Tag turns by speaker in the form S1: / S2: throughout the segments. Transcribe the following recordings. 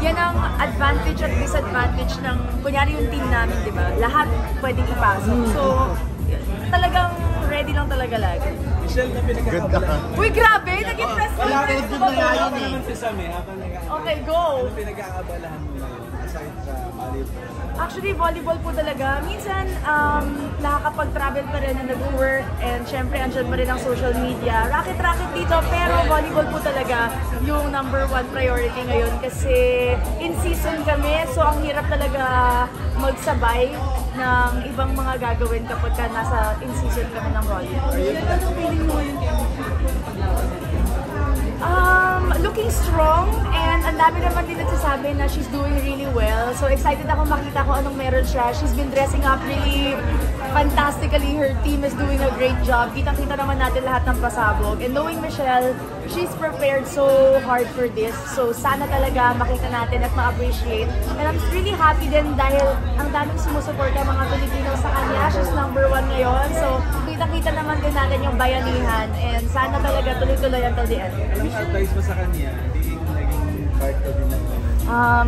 S1: yan ang advantage at disadvantage ng, kunyari yung team namin, di ba? Lahat pwedeng ipasok. So, talagang ready lang talaga lagi.
S2: Michelle, na pinagkakabalan.
S1: Uy, grabe! Naging press conference ko ba? Okay, go!
S2: Ano pinagkakabalahan mo ngayon? Aside sa volleyball?
S1: Actually, volleyball po talaga. Minsan, nakakapag-travel pa rin na nag-work and syempre, andyan pa rin ang social media. Racket-racket dito, pero volleyball po talaga yung #1 priority ngayon kasi in-season kami, so ang hirap talaga magsabay ng ibang mga gagawin kapag nasa in-season kami ng volleyball.
S2: Anong feeling mo yung
S1: Looking strong, and ang dami naman din nagsasabi na she's doing really well. So excited ako makita ko anong meron siya. She's been dressing up really fantastically. Her team is doing a great job. Kitang-kita naman natin lahat ng pasabog. And knowing Michelle, she's prepared so hard for this. So sana talaga makita natin at ma-appreciate. And I'm really happy din dahil ang daming sumusuporta mga Pilipino sa kanya. She's #1 ngayon. So kitang-kita naman din natin yung bayanihan. And sana talaga tuloy-tuloy until the end.
S2: Anong advice mo sa kanya? Hindi naging part ka din ng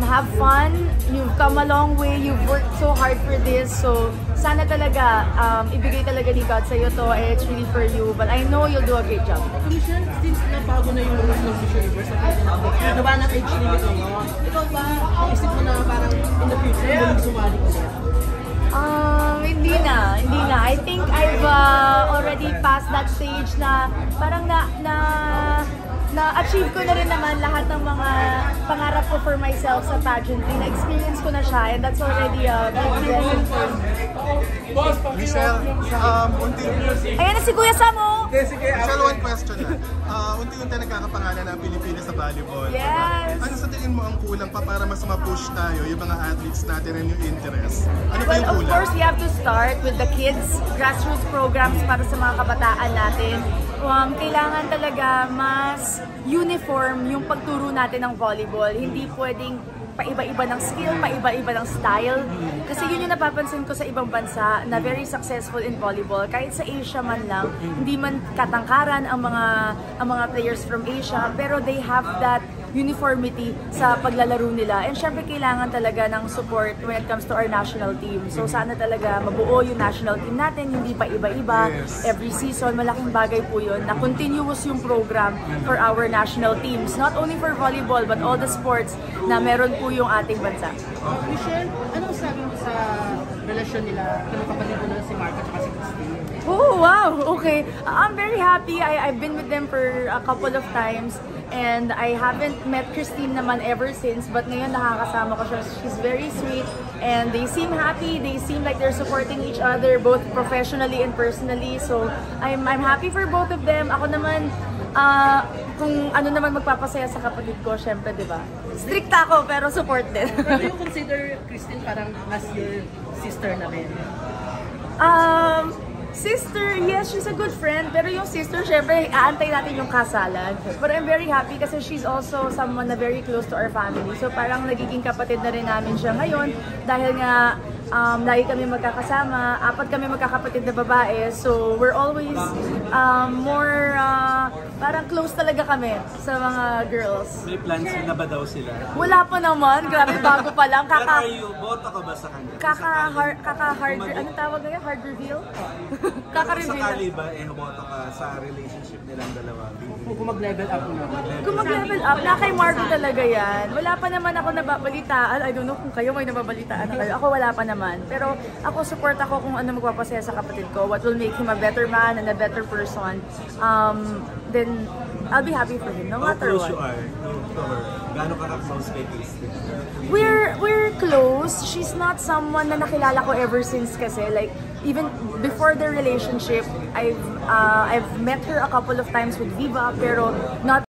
S1: have fun. You've come a long way. You've worked so hard for this. So, sana talaga, ibigay talaga ni God sa'yo to. And it's really for you. But I know you'll do a great job.
S3: Michelle, since nabago na yung rules ng Miss Universe, naba na age limit mo, ikaw ba, isip mo na parang in the future, yung sumali ko siya?
S1: Hindi na. I think I've already passed that stage na parang na-achieve ko na rin naman lahat ng mga pangarap ko for myself sa pageantry. Na-experience ko na siya, and that's already a big blessing for me.
S4: Michelle,
S1: Ayan na si Kuya Samo!
S4: Michelle, one question na. Unti-unti nagkakapangalan ng Pilipinas sa volleyball.
S1: Yes!
S4: Ano sa tingin mo ang kulang pa para mas ma-push tayo, yung mga athletes natin and yung interest? Ano ba
S1: Well,
S4: yung
S1: of
S4: kulang?
S1: course, we have to start with the kids, grassroots programs para sa mga kabataan natin. Kailangan talaga mas uniform yung pagturo natin ng volleyball. Hindi pwedeng paiba-iba ng skill, paiba-iba ng style. Kasi yun yung napapansin ko sa ibang bansa na very successful in volleyball. Kahit sa Asia man lang, hindi man katangkaran ang mga players from Asia, pero they have that uniformity sa paglalaro nila. And syempre kailangan talaga ng support when it comes to our national team. So sana talaga mabuo yung national team natin, hindi pa iba-iba. Every season, malaking bagay po yun na continuous yung program for our national teams. Not only for volleyball, but all the sports na meron po yung ating bansa.
S3: Michelle, anong sabi mo sa relasyon nila ng kapatid mo na si Marco at si Christine?
S1: Oh, wow! Okay. I'm very happy. I've been with them for a couple of times. And I haven't met Christine naman ever since, but ngayon nakakasama ko siya. She's very sweet and they seem happy. They seem like they're supporting each other both professionally and personally. So I'm happy for both of them. Ako naman, kung ano naman magpapasaya sa kapatid ko, syempre, di ba? Stricta ako pero support din.
S3: Pero you consider Christine parang as your sister na rin?
S1: Sister, yes, she's a good friend. Pero yung sister, syempre, aantay natin yung kasalan. But I'm very happy kasi she's also someone na very close to our family. So parang nagiging kapatid na rin namin siya ngayon. Dahil nga, lagi kami magkakasama. 4 kami magkakapatid na babae. So we're always more, parang close talaga kami sa mga girls.
S2: May plans na ba daw sila?
S1: Wala pa naman. Grabe, bago pa lang.
S2: But are you, boto ka ba sa kanya?
S1: Kaka-hard, ano tawag ngayon? Hard reveal? Kaka-reveal.
S2: Sakali ba, boto ka sa relationship nilang dalawa?
S3: Kung mag-level up na.
S1: Kung mag-level up, na kay Marco talaga yan. Wala pa naman ako nababalitaan. I don't know kung kayo may nababalitaan na kayo. Ako wala pa naman. Pero ako, support ako kung ano magpapasaya sa kapatid ko. What will make him a better man and a better person. Then I'll be happy for him, no matter what.
S2: How close you are to her? Gaano ka ka-close kay Christine?
S1: We're close. She's not someone na nakilala ko ever since kasi. Like, even before the relationship, I've met her a couple of times with Viva, pero not